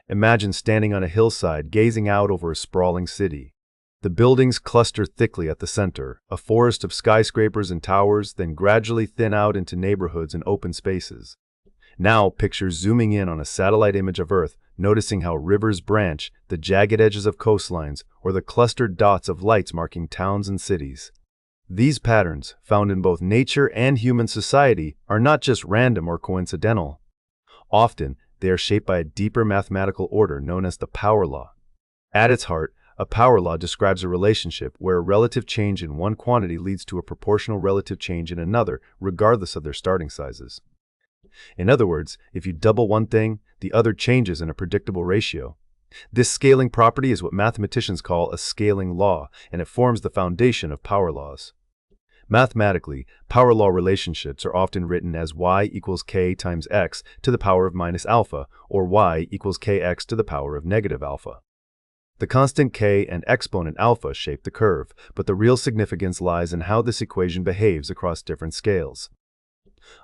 Imagine standing on a hillside gazing out over a sprawling city. The buildings cluster thickly at the center, a forest of skyscrapers and towers, then gradually thin out into neighborhoods and open spaces. Now picture zooming in on a satellite image of Earth, noticing how rivers branch, the jagged edges of coastlines, or the clustered dots of lights marking towns and cities. These patterns, found in both nature and human society, are not just random or coincidental. Often, they are shaped by a deeper mathematical order known as the power law. At its heart, a power law describes a relationship where a relative change in one quantity leads to a proportional relative change in another, regardless of their starting sizes. In other words, if you double one thing, the other changes in a predictable ratio. This scaling property is what mathematicians call a scaling law, and it forms the foundation of power laws. Mathematically, power law relationships are often written as y equals k times x to the power of minus alpha, or y equals kx to the power of negative alpha. The constant k and exponent alpha shape the curve, but the real significance lies in how this equation behaves across different scales.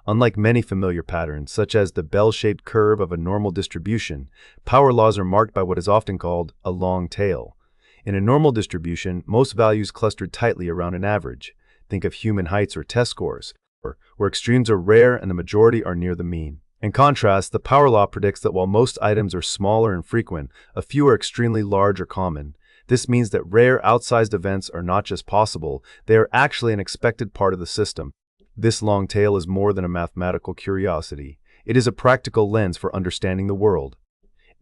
Unlike many familiar patterns, such as the bell-shaped curve of a normal distribution, power laws are marked by what is often called a long tail. In a normal distribution, most values cluster tightly around an average. Think of human heights or test scores, where extremes are rare and the majority are near the mean. In contrast, the power law predicts that while most items are small or infrequent, a few are extremely large or common. This means that rare, outsized events are not just possible, they are actually an expected part of the system. This long tail is more than a mathematical curiosity. It is a practical lens for understanding the world.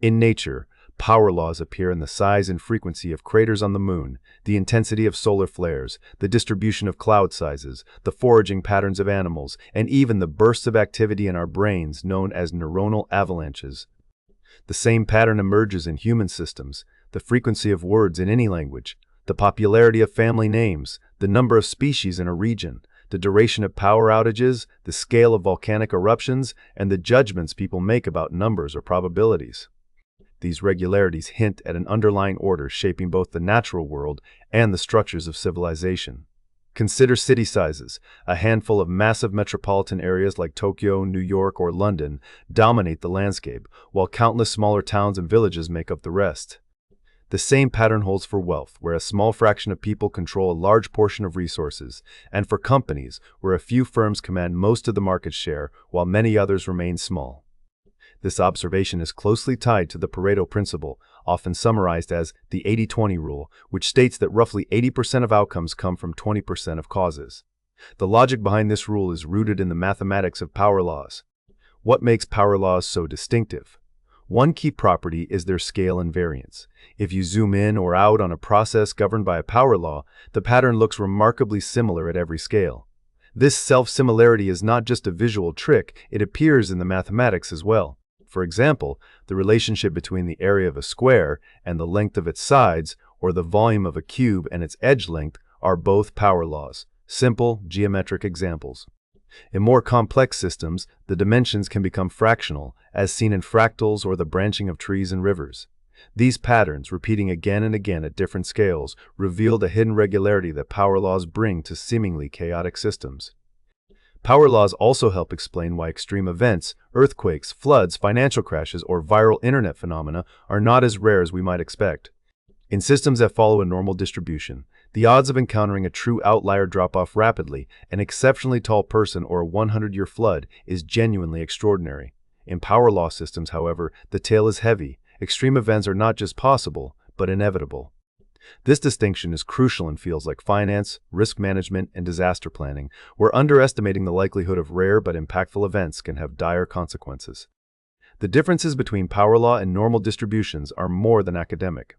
In nature, power laws appear in the size and frequency of craters on the moon, the intensity of solar flares, the distribution of cloud sizes, the foraging patterns of animals, and even the bursts of activity in our brains known as neuronal avalanches. The same pattern emerges in human systems: the frequency of words in any language, the popularity of family names, the number of species in a region, the duration of power outages, the scale of volcanic eruptions, and the judgments people make about numbers or probabilities. These regularities hint at an underlying order shaping both the natural world and the structures of civilization. Consider city sizes. A handful of massive metropolitan areas like Tokyo, New York, or London dominate the landscape, while countless smaller towns and villages make up the rest. The same pattern holds for wealth, where a small fraction of people control a large portion of resources, and for companies, where a few firms command most of the market share, while many others remain small. This observation is closely tied to the Pareto principle, often summarized as the 80-20 rule, which states that roughly 80% of outcomes come from 20% of causes. The logic behind this rule is rooted in the mathematics of power laws. What makes power laws so distinctive? One key property is their scale and variance. If you zoom in or out on a process governed by a power law, the pattern looks remarkably similar at every scale. This self-similarity is not just a visual trick, it appears in the mathematics as well. For example, the relationship between the area of a square and the length of its sides, or the volume of a cube and its edge length, are both power laws, simple geometric examples. In more complex systems, the dimensions can become fractional, as seen in fractals or the branching of trees and rivers. These patterns, repeating again and again at different scales, reveal the hidden regularity that power laws bring to seemingly chaotic systems. Power laws also help explain why extreme events, earthquakes, floods, financial crashes, or viral internet phenomena are not as rare as we might expect. In systems that follow a normal distribution, the odds of encountering a true outlier drop off rapidly. An exceptionally tall person or a 100-year flood is genuinely extraordinary. In power law systems, however, the tail is heavy. Extreme events are not just possible, but inevitable. This distinction is crucial in fields like finance, risk management, and disaster planning, where underestimating the likelihood of rare but impactful events can have dire consequences. The differences between power law and normal distributions are more than academic.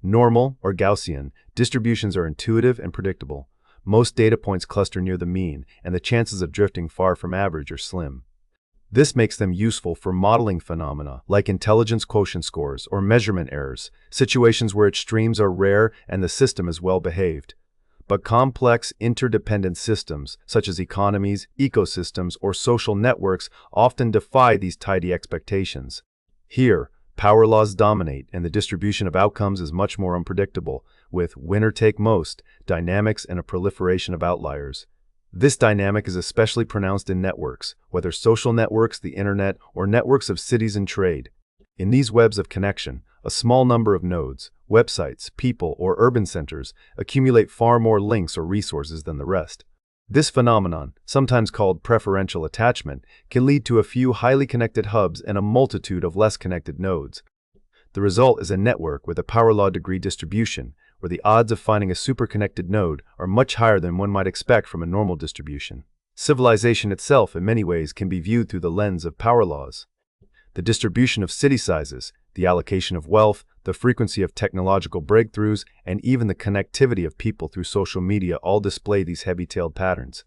Normal, or Gaussian, distributions are intuitive and predictable. Most data points cluster near the mean, and the chances of drifting far from average are slim. This makes them useful for modeling phenomena like intelligence quotient scores or measurement errors, situations where extremes are rare and the system is well behaved. But complex, interdependent systems, such as economies, ecosystems, or social networks, often defy these tidy expectations. Here, power laws dominate, and the distribution of outcomes is much more unpredictable, with winner-take-most dynamics and a proliferation of outliers. This dynamic is especially pronounced in networks, whether social networks, the internet, or networks of cities and trade. In these webs of connection, a small number of nodes, websites, people, or urban centers accumulate far more links or resources than the rest. This phenomenon, sometimes called preferential attachment, can lead to a few highly connected hubs and a multitude of less connected nodes. The result is a network with a power law degree distribution, where the odds of finding a superconnected node are much higher than one might expect from a normal distribution. Civilization itself, in many ways, can be viewed through the lens of power laws. The distribution of city sizes, the allocation of wealth, the frequency of technological breakthroughs, and even the connectivity of people through social media all display these heavy-tailed patterns.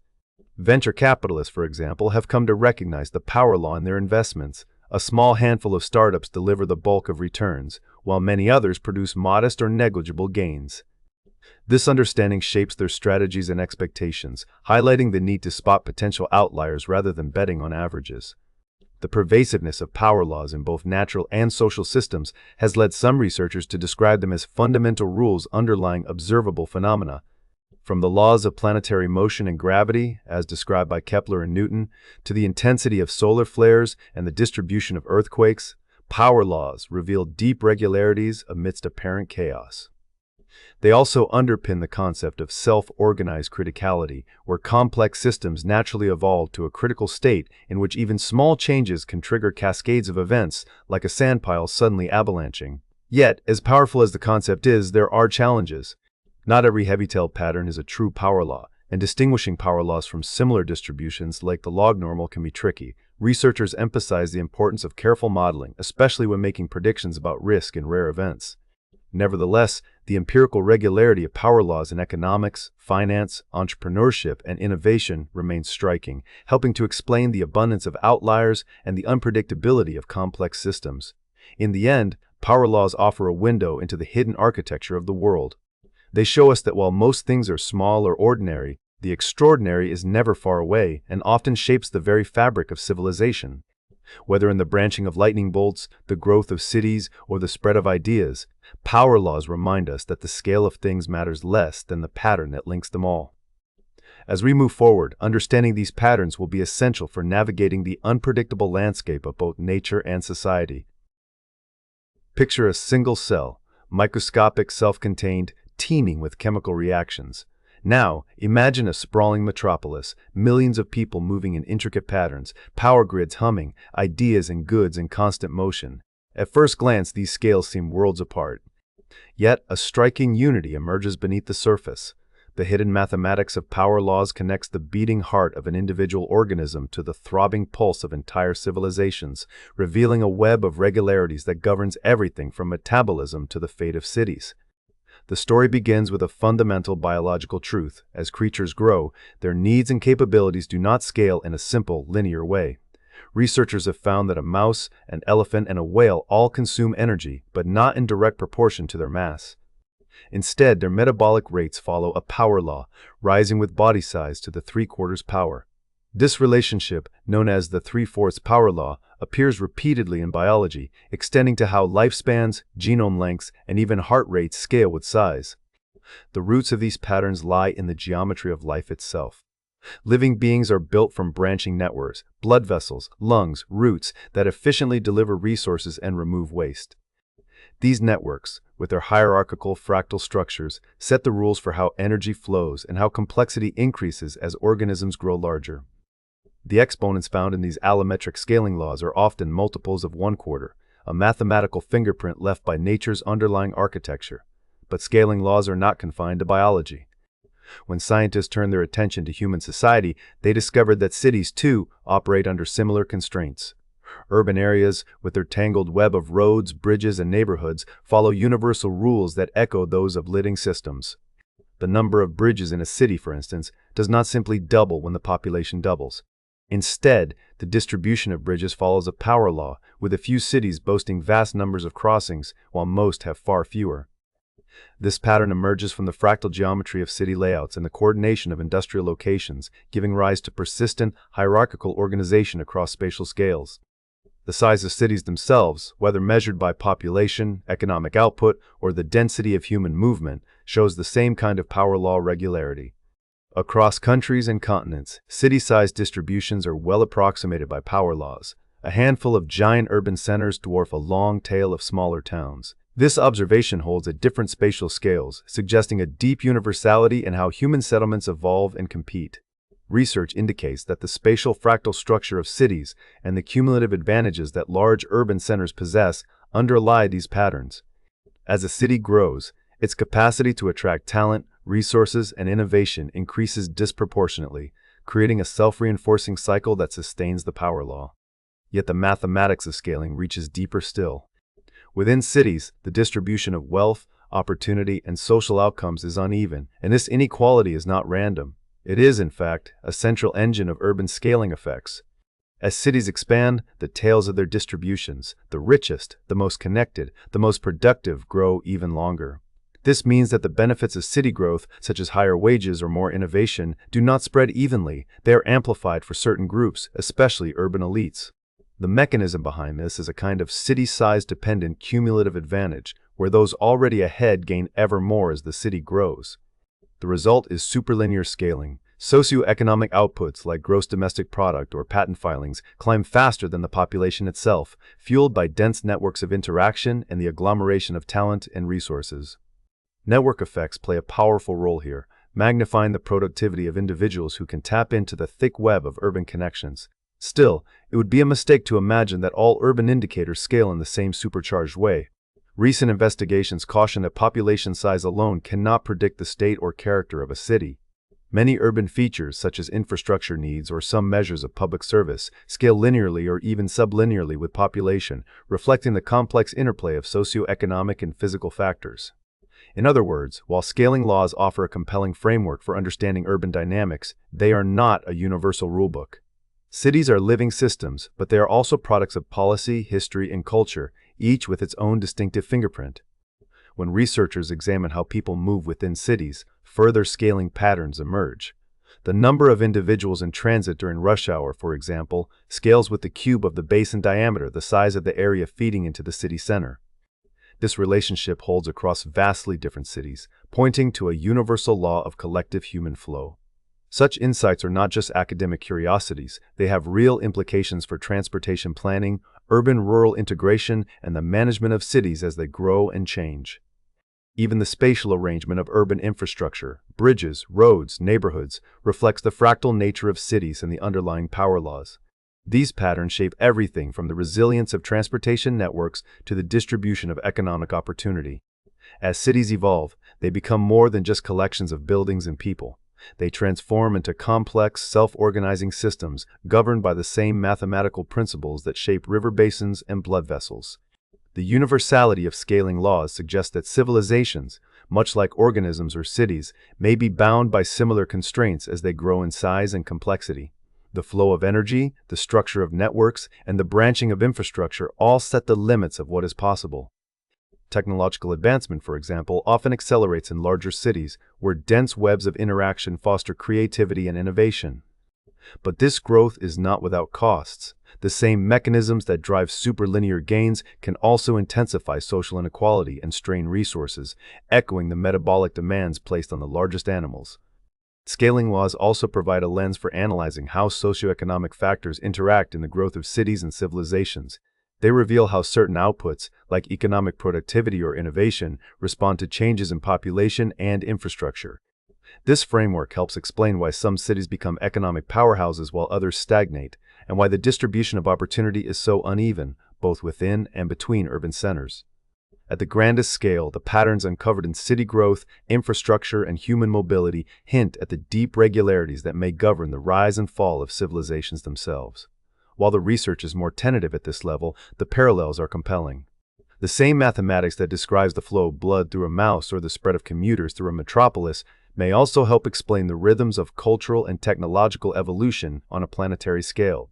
Venture capitalists, for example, have come to recognize the power law in their investments. A small handful of startups deliver the bulk of returns, while many others produce modest or negligible gains. This understanding shapes their strategies and expectations, highlighting the need to spot potential outliers rather than betting on averages. The pervasiveness of power laws in both natural and social systems has led some researchers to describe them as fundamental rules underlying observable phenomena. From the laws of planetary motion and gravity, as described by Kepler and Newton, to the intensity of solar flares and the distribution of earthquakes, power laws reveal deep regularities amidst apparent chaos. They also underpin the concept of self-organized criticality, where complex systems naturally evolve to a critical state in which even small changes can trigger cascades of events, like a sandpile suddenly avalanching. Yet, as powerful as the concept is, there are challenges. Not every heavy-tailed pattern is a true power law, and distinguishing power laws from similar distributions like the log normal can be tricky. Researchers emphasize the importance of careful modeling, especially when making predictions about risk in rare events. Nevertheless, the empirical regularity of power laws in economics, finance, entrepreneurship, and innovation remains striking, helping to explain the abundance of outliers and the unpredictability of complex systems. In the end, power laws offer a window into the hidden architecture of the world. They show us that while most things are small or ordinary, the extraordinary is never far away and often shapes the very fabric of civilization. Whether in the branching of lightning bolts, the growth of cities, or the spread of ideas, power laws remind us that the scale of things matters less than the pattern that links them all. As we move forward, understanding these patterns will be essential for navigating the unpredictable landscape of both nature and society. Picture a single cell, microscopic, self-contained, teeming with chemical reactions. Now, imagine a sprawling metropolis, millions of people moving in intricate patterns, power grids humming, ideas and goods in constant motion. At first glance, these scales seem worlds apart. Yet, a striking unity emerges beneath the surface. The hidden mathematics of power laws connects the beating heart of an individual organism to the throbbing pulse of entire civilizations, revealing a web of regularities that governs everything from metabolism to the fate of cities. The story begins with a fundamental biological truth. As creatures grow, their needs and capabilities do not scale in a simple, linear way. Researchers have found that a mouse, an elephant, and a whale all consume energy, but not in direct proportion to their mass. Instead, their metabolic rates follow a power law, rising with body size to the 3/4 power. This relationship, known as the 3/4 power law, appears repeatedly in biology, extending to how lifespans, genome lengths, and even heart rates scale with size. The roots of these patterns lie in the geometry of life itself. Living beings are built from branching networks, blood vessels, lungs, roots that efficiently deliver resources and remove waste. These networks, with their hierarchical fractal structures, set the rules for how energy flows and how complexity increases as organisms grow larger. The exponents found in these allometric scaling laws are often multiples of 1/4, a mathematical fingerprint left by nature's underlying architecture. But scaling laws are not confined to biology. When scientists turned their attention to human society, they discovered that cities, too, operate under similar constraints. Urban areas, with their tangled web of roads, bridges, and neighborhoods, follow universal rules that echo those of living systems. The number of bridges in a city, for instance, does not simply double when the population doubles. Instead, the distribution of bridges follows a power law, with a few cities boasting vast numbers of crossings, while most have far fewer. This pattern emerges from the fractal geometry of city layouts and the coordination of industrial locations, giving rise to persistent, hierarchical organization across spatial scales. The size of cities themselves, whether measured by population, economic output, or the density of human movement, shows the same kind of power law regularity. Across countries and continents, city-size distributions are well approximated by power laws. A handful of giant urban centers dwarf a long tail of smaller towns. This observation holds at different spatial scales, suggesting a deep universality in how human settlements evolve and compete. Research indicates that the spatial fractal structure of cities and the cumulative advantages that large urban centers possess underlie these patterns. As a city grows, its capacity to attract talent, resources, and innovation increases disproportionately, creating a self-reinforcing cycle that sustains the power law. Yet the mathematics of scaling reaches deeper still. Within cities, the distribution of wealth, opportunity, and social outcomes is uneven, and this inequality is not random. It is, in fact, a central engine of urban scaling effects. As cities expand, the tails of their distributions, the richest, the most connected, the most productive, grow even longer. This means that the benefits of city growth, such as higher wages or more innovation, do not spread evenly. They are amplified for certain groups, especially urban elites. The mechanism behind this is a kind of city-size dependent cumulative advantage, where those already ahead gain ever more as the city grows. The result is superlinear scaling. Socioeconomic outputs like gross domestic product or patent filings climb faster than the population itself, fueled by dense networks of interaction and the agglomeration of talent and resources. Network effects play a powerful role here, magnifying the productivity of individuals who can tap into the thick web of urban connections. Still, it would be a mistake to imagine that all urban indicators scale in the same supercharged way. Recent investigations caution that population size alone cannot predict the state or character of a city. Many urban features, such as infrastructure needs or some measures of public service, scale linearly or even sublinearly with population, reflecting the complex interplay of socioeconomic and physical factors. In other words, while scaling laws offer a compelling framework for understanding urban dynamics, they are not a universal rulebook. Cities are living systems, but they are also products of policy, history, and culture, each with its own distinctive fingerprint. When researchers examine how people move within cities, further scaling patterns emerge. The number of individuals in transit during rush hour, for example, scales with the cube of the basin diameter, the size of the area feeding into the city center. This relationship holds across vastly different cities, pointing to a universal law of collective human flow. Such insights are not just academic curiosities, they have real implications for transportation planning, urban-rural integration, and the management of cities as they grow and change. Even the spatial arrangement of urban infrastructure, bridges, roads, neighborhoods, reflects the fractal nature of cities and the underlying power laws. These patterns shape everything from the resilience of transportation networks to the distribution of economic opportunity. As cities evolve, they become more than just collections of buildings and people. They transform into complex, self-organizing systems governed by the same mathematical principles that shape river basins and blood vessels. The universality of scaling laws suggests that civilizations, much like organisms or cities, may be bound by similar constraints as they grow in size and complexity. The flow of energy, the structure of networks, and the branching of infrastructure all set the limits of what is possible. Technological advancement, for example, often accelerates in larger cities, where dense webs of interaction foster creativity and innovation. But this growth is not without costs. The same mechanisms that drive superlinear gains can also intensify social inequality and strain resources, echoing the metabolic demands placed on the largest animals. Scaling laws also provide a lens for analyzing how socioeconomic factors interact in the growth of cities and civilizations. They reveal how certain outputs, like economic productivity or innovation, respond to changes in population and infrastructure. This framework helps explain why some cities become economic powerhouses while others stagnate, and why the distribution of opportunity is so uneven, both within and between urban centers. At the grandest scale, the patterns uncovered in city growth, infrastructure, and human mobility hint at the deep regularities that may govern the rise and fall of civilizations themselves. While the research is more tentative at this level, the parallels are compelling. The same mathematics that describes the flow of blood through a mouse or the spread of commuters through a metropolis may also help explain the rhythms of cultural and technological evolution on a planetary scale.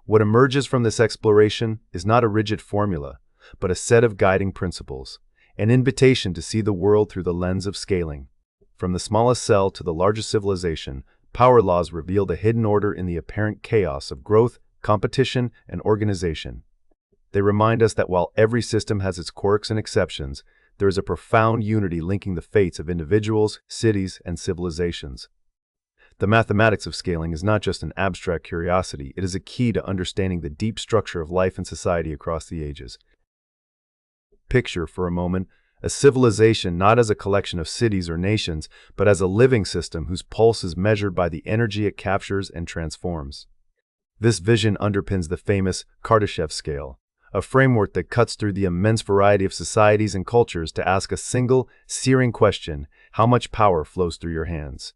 What emerges from this exploration is not a rigid formula, but a set of guiding principles, an invitation to see the world through the lens of scaling. From the smallest cell to the largest civilization, power laws reveal the hidden order in the apparent chaos of growth, competition, and organization. They remind us that while every system has its quirks and exceptions, there is a profound unity linking the fates of individuals, cities, and civilizations. The mathematics of scaling is not just an abstract curiosity, it is a key to understanding the deep structure of life and society across the ages. Picture, for a moment, a civilization not as a collection of cities or nations, but as a living system whose pulse is measured by the energy it captures and transforms. This vision underpins the famous Kardashev scale, a framework that cuts through the immense variety of societies and cultures to ask a single, searing question: how much power flows through your hands?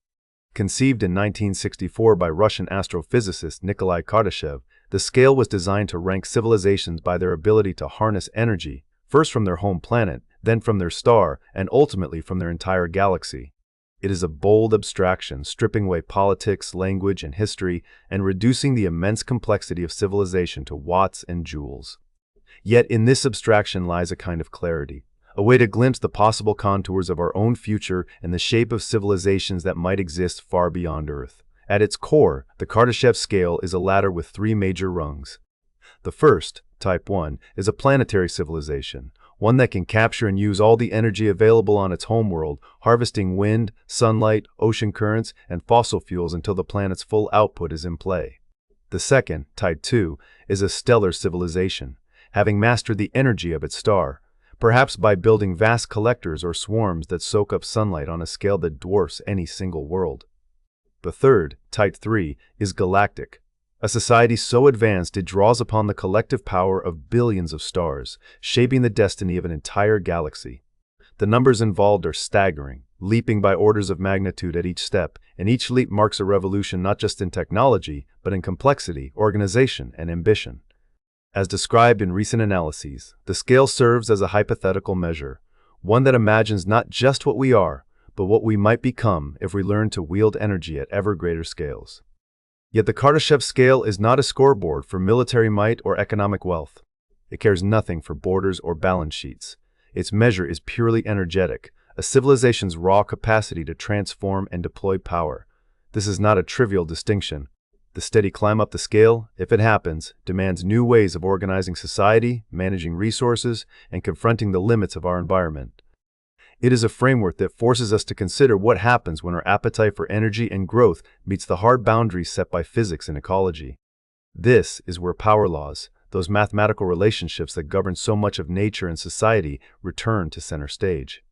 Conceived in 1964 by Russian astrophysicist Nikolai Kardashev, the scale was designed to rank civilizations by their ability to harness energy, first from their home planet, then from their star, and ultimately from their entire galaxy. It is a bold abstraction, stripping away politics, language, and history, and reducing the immense complexity of civilization to watts and joules. Yet in this abstraction lies a kind of clarity, a way to glimpse the possible contours of our own future and the shape of civilizations that might exist far beyond Earth. At its core, the Kardashev scale is a ladder with three major rungs. The first, Type 1, is a planetary civilization, one that can capture and use all the energy available on its homeworld, harvesting wind, sunlight, ocean currents, and fossil fuels until the planet's full output is in play. The second, Type 2, is a stellar civilization, having mastered the energy of its star, perhaps by building vast collectors or swarms that soak up sunlight on a scale that dwarfs any single world. The third, Type 3, is galactic, a society so advanced it draws upon the collective power of billions of stars, shaping the destiny of an entire galaxy. The numbers involved are staggering, leaping by orders of magnitude at each step, and each leap marks a revolution not just in technology, but in complexity, organization, and ambition. As described in recent analyses, the scale serves as a hypothetical measure, one that imagines not just what we are, but what we might become if we learn to wield energy at ever greater scales. Yet the Kardashev scale is not a scoreboard for military might or economic wealth. It cares nothing for borders or balance sheets. Its measure is purely energetic, a civilization's raw capacity to transform and deploy power. This is not a trivial distinction. The steady climb up the scale, if it happens, demands new ways of organizing society, managing resources, and confronting the limits of our environment. It is a framework that forces us to consider what happens when our appetite for energy and growth meets the hard boundaries set by physics and ecology. This is where power laws, those mathematical relationships that govern so much of nature and society, return to center stage.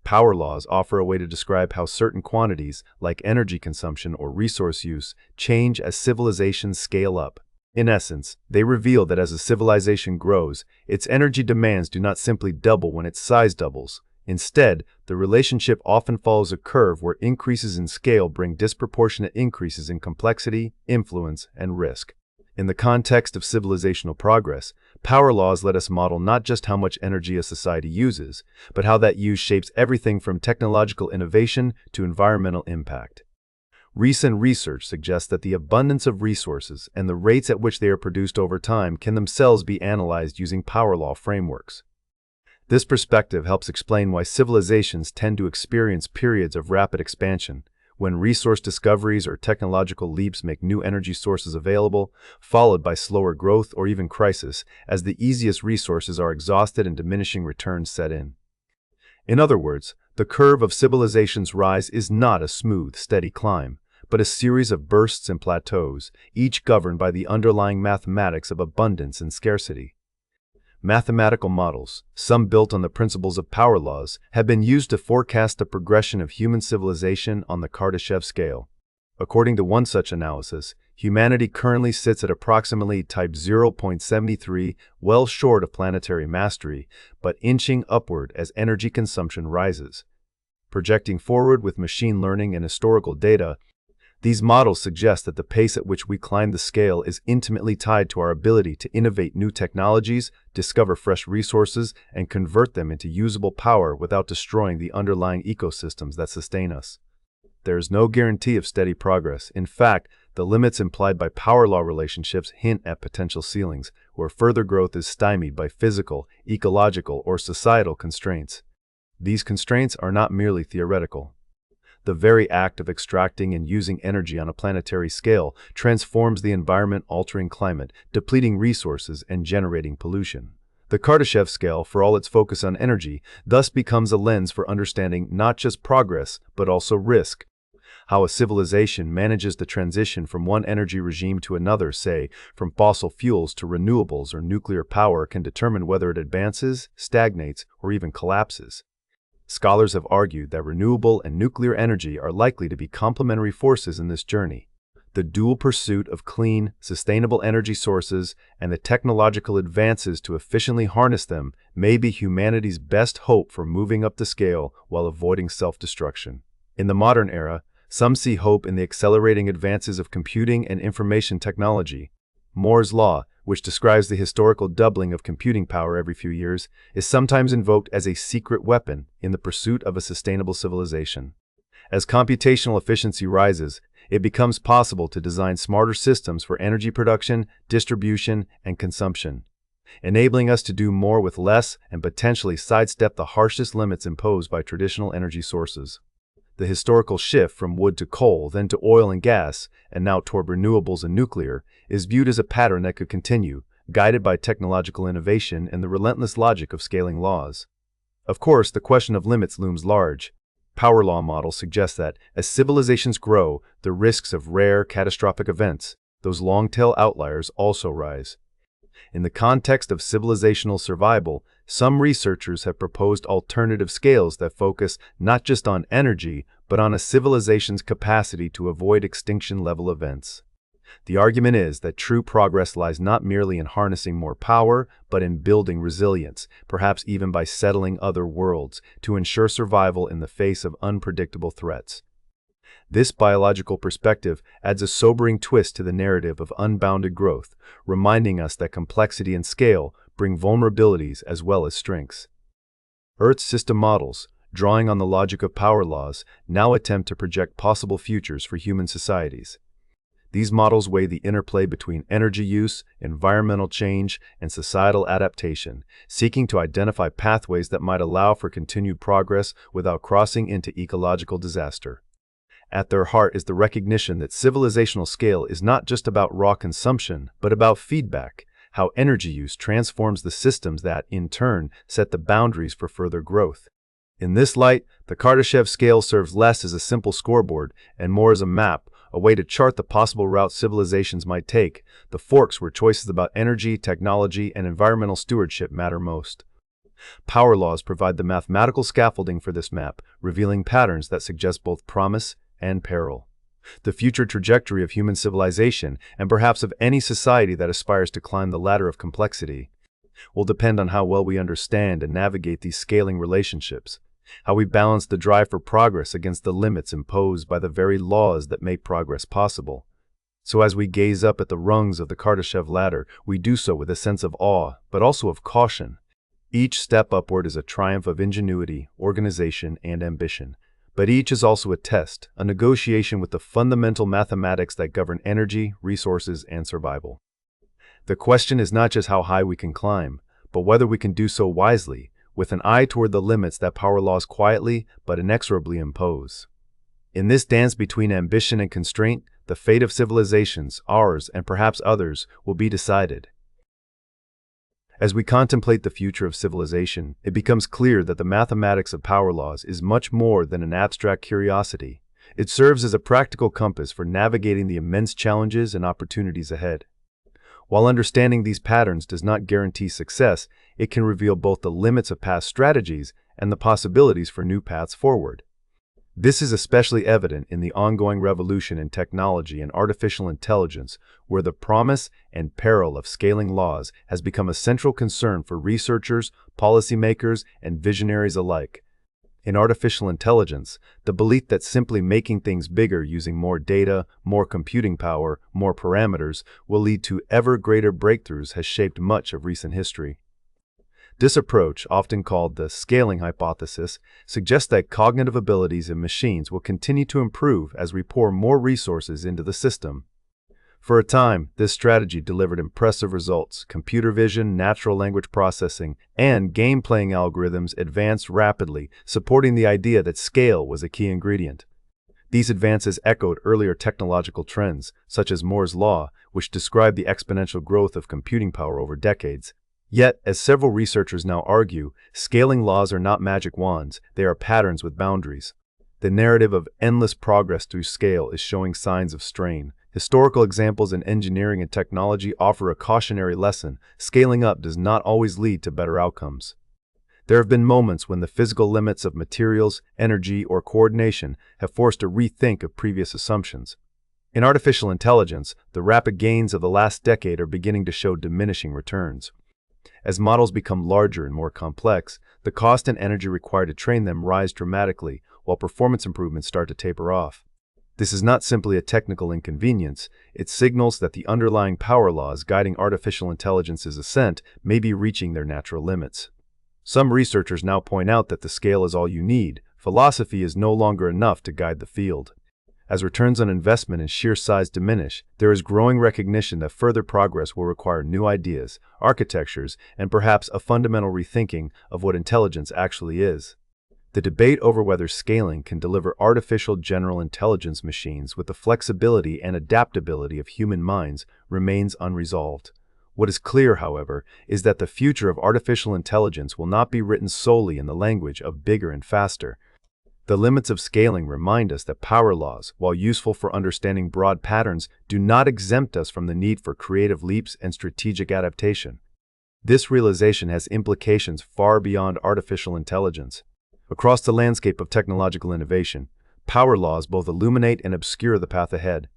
Power laws offer a way to describe how certain quantities, like energy consumption or resource use, change as civilizations scale up. In essence, they reveal that as a civilization grows, its energy demands do not simply double when its size doubles. Instead, the relationship often follows a curve where increases in scale bring disproportionate increases in complexity, influence, and risk. In the context of civilizational progress, power laws let us model not just how much energy a society uses, but how that use shapes everything from technological innovation to environmental impact. Recent research suggests that the abundance of resources and the rates at which they are produced over time can themselves be analyzed using power law frameworks. This perspective helps explain why civilizations tend to experience periods of rapid expansion, when resource discoveries or technological leaps make new energy sources available, followed by slower growth or even crisis, as the easiest resources are exhausted and diminishing returns set in. In other words, the curve of civilization's rise is not a smooth, steady climb, but a series of bursts and plateaus, each governed by the underlying mathematics of abundance and scarcity. Mathematical models, some built on the principles of power laws, have been used to forecast the progression of human civilization on the Kardashev scale. According to one such analysis, humanity currently sits at approximately type 0.73, well short of planetary mastery, but inching upward as energy consumption rises. Projecting forward with machine learning and historical data, these models suggest that the pace at which we climb the scale is intimately tied to our ability to innovate new technologies, discover fresh resources, and convert them into usable power without destroying the underlying ecosystems that sustain us. There is no guarantee of steady progress. In fact, the limits implied by power law relationships hint at potential ceilings, where further growth is stymied by physical, ecological, or societal constraints. These constraints are not merely theoretical. The very act of extracting and using energy on a planetary scale transforms the environment, altering climate, depleting resources, and generating pollution. The Kardashev scale, for all its focus on energy, thus becomes a lens for understanding not just progress, but also risk. How a civilization manages the transition from one energy regime to another, say, from fossil fuels to renewables or nuclear power, can determine whether it advances, stagnates, or even collapses. Scholars have argued that renewable and nuclear energy are likely to be complementary forces in this journey. The dual pursuit of clean, sustainable energy sources and the technological advances to efficiently harness them may be humanity's best hope for moving up the scale while avoiding self-destruction. In the modern era, some see hope in the accelerating advances of computing and information technology. Moore's law, which describes the historical doubling of computing power every few years, is sometimes invoked as a secret weapon in the pursuit of a sustainable civilization. As computational efficiency rises, it becomes possible to design smarter systems for energy production, distribution, and consumption, enabling us to do more with less and potentially sidestep the harshest limits imposed by traditional energy sources. The historical shift from wood to coal, then to oil and gas, and now toward renewables and nuclear, is viewed as a pattern that could continue, guided by technological innovation and the relentless logic of scaling laws. Of course, the question of limits looms large. Power law models suggest that, as civilizations grow, the risks of rare, catastrophic events, those long-tail outliers, also rise. In the context of civilizational survival, some researchers have proposed alternative scales that focus not just on energy, but on a civilization's capacity to avoid extinction-level events. The argument is that true progress lies not merely in harnessing more power, but in building resilience, perhaps even by settling other worlds, to ensure survival in the face of unpredictable threats. This biological perspective adds a sobering twist to the narrative of unbounded growth, reminding us that complexity and scale bring vulnerabilities as well as strengths. Earth's system models, drawing on the logic of power laws, now attempt to project possible futures for human societies. These models weigh the interplay between energy use, environmental change, and societal adaptation, seeking to identify pathways that might allow for continued progress without crossing into ecological disaster. At their heart is the recognition that civilizational scale is not just about raw consumption, but about feedback, how energy use transforms the systems that, in turn, set the boundaries for further growth. In this light, the Kardashev scale serves less as a simple scoreboard and more as a map, a way to chart the possible routes civilizations might take, the forks where choices about energy, technology, and environmental stewardship matter most. Power laws provide the mathematical scaffolding for this map, revealing patterns that suggest both promise and peril. The future trajectory of human civilization, and perhaps of any society that aspires to climb the ladder of complexity, will depend on how well we understand and navigate these scaling relationships, how we balance the drive for progress against the limits imposed by the very laws that make progress possible. So as we gaze up at the rungs of the Kardashev ladder, we do so with a sense of awe, but also of caution. Each step upward is a triumph of ingenuity, organization, and ambition. But each is also a test, a negotiation with the fundamental mathematics that govern energy, resources, and survival. The question is not just how high we can climb, but whether we can do so wisely, with an eye toward the limits that power laws quietly but inexorably impose. In this dance between ambition and constraint, the fate of civilizations, ours and perhaps others, will be decided. As we contemplate the future of civilization, it becomes clear that the mathematics of power laws is much more than an abstract curiosity. It serves as a practical compass for navigating the immense challenges and opportunities ahead. While understanding these patterns does not guarantee success, it can reveal both the limits of past strategies and the possibilities for new paths forward. This is especially evident in the ongoing revolution in technology and artificial intelligence, where the promise and peril of scaling laws has become a central concern for researchers, policymakers, and visionaries alike. In artificial intelligence, the belief that simply making things bigger using more data, more computing power, more parameters will lead to ever greater breakthroughs has shaped much of recent history. This approach, often called the scaling hypothesis, suggests that cognitive abilities in machines will continue to improve as we pour more resources into the system. For a time, this strategy delivered impressive results. Computer vision, natural language processing, and game-playing algorithms advanced rapidly, supporting the idea that scale was a key ingredient. These advances echoed earlier technological trends, such as Moore's law, which described the exponential growth of computing power over decades. Yet, as several researchers now argue, scaling laws are not magic wands, they are patterns with boundaries. The narrative of endless progress through scale is showing signs of strain. Historical examples in engineering and technology offer a cautionary lesson. Scaling up does not always lead to better outcomes. There have been moments when the physical limits of materials, energy, or coordination have forced a rethink of previous assumptions. In artificial intelligence, the rapid gains of the last decade are beginning to show diminishing returns. As models become larger and more complex, the cost and energy required to train them rise dramatically, while performance improvements start to taper off. This is not simply a technical inconvenience, it signals that the underlying power laws guiding artificial intelligence's ascent may be reaching their natural limits. Some researchers now point out that the scale is all you need. Philosophy is no longer enough to guide the field. As returns on investment and sheer size diminish, there is growing recognition that further progress will require new ideas, architectures, and perhaps a fundamental rethinking of what intelligence actually is. The debate over whether scaling can deliver artificial general intelligence machines with the flexibility and adaptability of human minds remains unresolved. What is clear, however, is that the future of artificial intelligence will not be written solely in the language of bigger and faster. The limits of scaling remind us that power laws, while useful for understanding broad patterns, do not exempt us from the need for creative leaps and strategic adaptation. This realization has implications far beyond artificial intelligence. Across the landscape of technological innovation, power laws both illuminate and obscure the path ahead.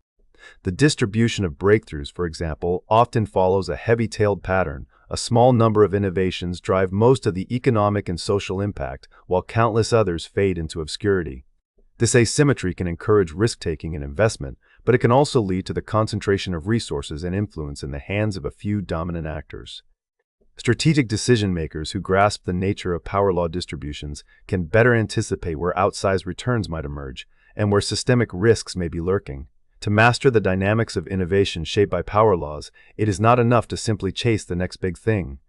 The distribution of breakthroughs, for example, often follows a heavy-tailed pattern. A small number of innovations drive most of the economic and social impact, while countless others fade into obscurity. This asymmetry can encourage risk-taking and investment, but it can also lead to the concentration of resources and influence in the hands of a few dominant actors. Strategic decision-makers who grasp the nature of power law distributions can better anticipate where outsized returns might emerge and where systemic risks may be lurking. To master the dynamics of innovation shaped by power laws, it is not enough to simply chase the next big thing.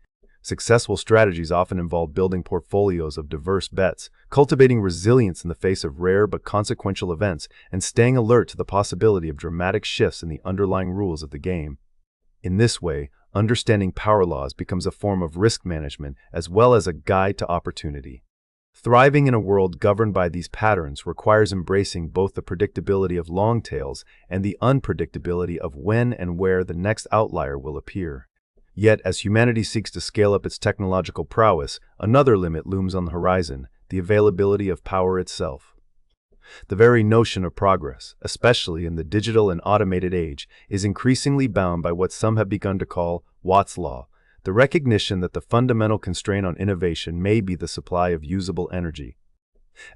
Successful strategies often involve building portfolios of diverse bets, cultivating resilience in the face of rare but consequential events, and staying alert to the possibility of dramatic shifts in the underlying rules of the game. In this way, understanding power laws becomes a form of risk management as well as a guide to opportunity. Thriving in a world governed by these patterns requires embracing both the predictability of long tails and the unpredictability of when and where the next outlier will appear. Yet, as humanity seeks to scale up its technological prowess, another limit looms on the horizon: the availability of power itself. The very notion of progress, especially in the digital and automated age, is increasingly bound by what some have begun to call Watt's law, the recognition that the fundamental constraint on innovation may be the supply of usable energy.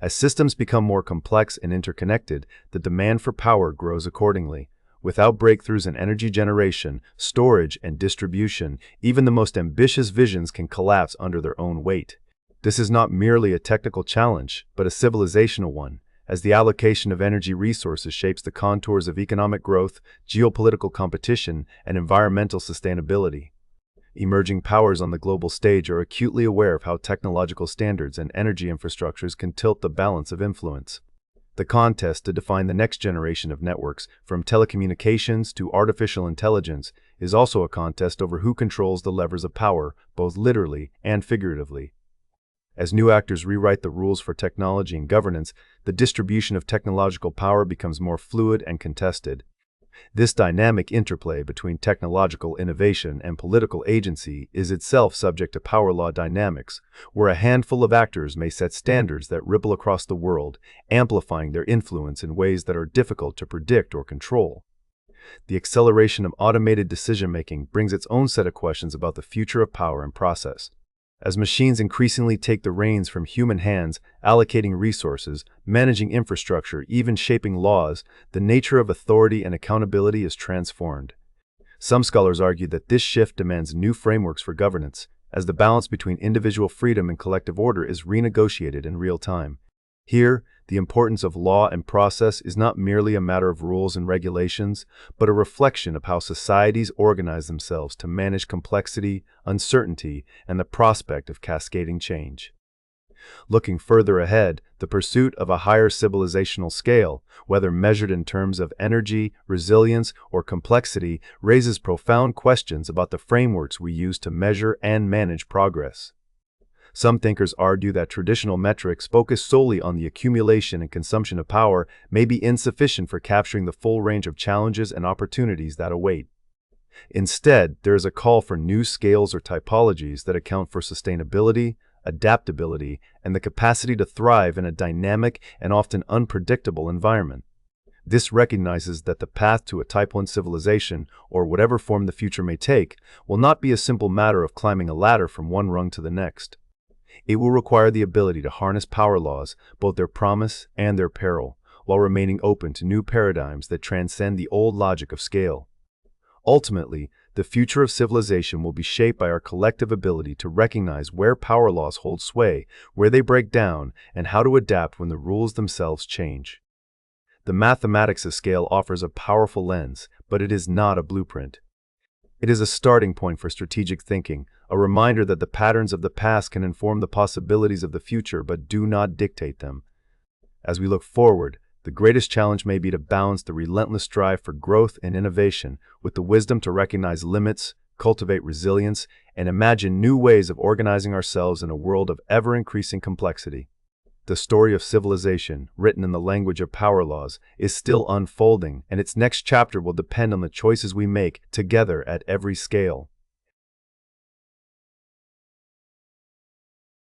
As systems become more complex and interconnected, the demand for power grows accordingly. Without breakthroughs in energy generation, storage, and distribution, even the most ambitious visions can collapse under their own weight. This is not merely a technical challenge, but a civilizational one, as the allocation of energy resources shapes the contours of economic growth, geopolitical competition, and environmental sustainability. Emerging powers on the global stage are acutely aware of how technological standards and energy infrastructures can tilt the balance of influence. The contest to define the next generation of networks, from telecommunications to artificial intelligence, is also a contest over who controls the levers of power, both literally and figuratively. As new actors rewrite the rules for technology and governance, the distribution of technological power becomes more fluid and contested. This dynamic interplay between technological innovation and political agency is itself subject to power law dynamics, where a handful of actors may set standards that ripple across the world, amplifying their influence in ways that are difficult to predict or control. The acceleration of automated decision-making brings its own set of questions about the future of power and process. As machines increasingly take the reins from human hands, allocating resources, managing infrastructure, even shaping laws, the nature of authority and accountability is transformed. Some scholars argue that this shift demands new frameworks for governance, as the balance between individual freedom and collective order is renegotiated in real time. Here, the importance of law and process is not merely a matter of rules and regulations, but a reflection of how societies organize themselves to manage complexity, uncertainty, and the prospect of cascading change. Looking further ahead, the pursuit of a higher civilizational scale, whether measured in terms of energy, resilience, or complexity, raises profound questions about the frameworks we use to measure and manage progress. Some thinkers argue that traditional metrics focused solely on the accumulation and consumption of power may be insufficient for capturing the full range of challenges and opportunities that await. Instead, there is a call for new scales or typologies that account for sustainability, adaptability, and the capacity to thrive in a dynamic and often unpredictable environment. This recognizes that the path to a Type 1 civilization, or whatever form the future may take, will not be a simple matter of climbing a ladder from one rung to the next. It will require the ability to harness power laws, both their promise and their peril, while remaining open to new paradigms that transcend the old logic of scale. Ultimately, the future of civilization will be shaped by our collective ability to recognize where power laws hold sway, where they break down, and how to adapt when the rules themselves change. The mathematics of scale offers a powerful lens, but it is not a blueprint. It is a starting point for strategic thinking, a reminder that the patterns of the past can inform the possibilities of the future but do not dictate them. As we look forward, the greatest challenge may be to balance the relentless drive for growth and innovation with the wisdom to recognize limits, cultivate resilience, and imagine new ways of organizing ourselves in a world of ever-increasing complexity. The story of civilization, written in the language of power laws, is still unfolding, and its next chapter will depend on the choices we make together at every scale.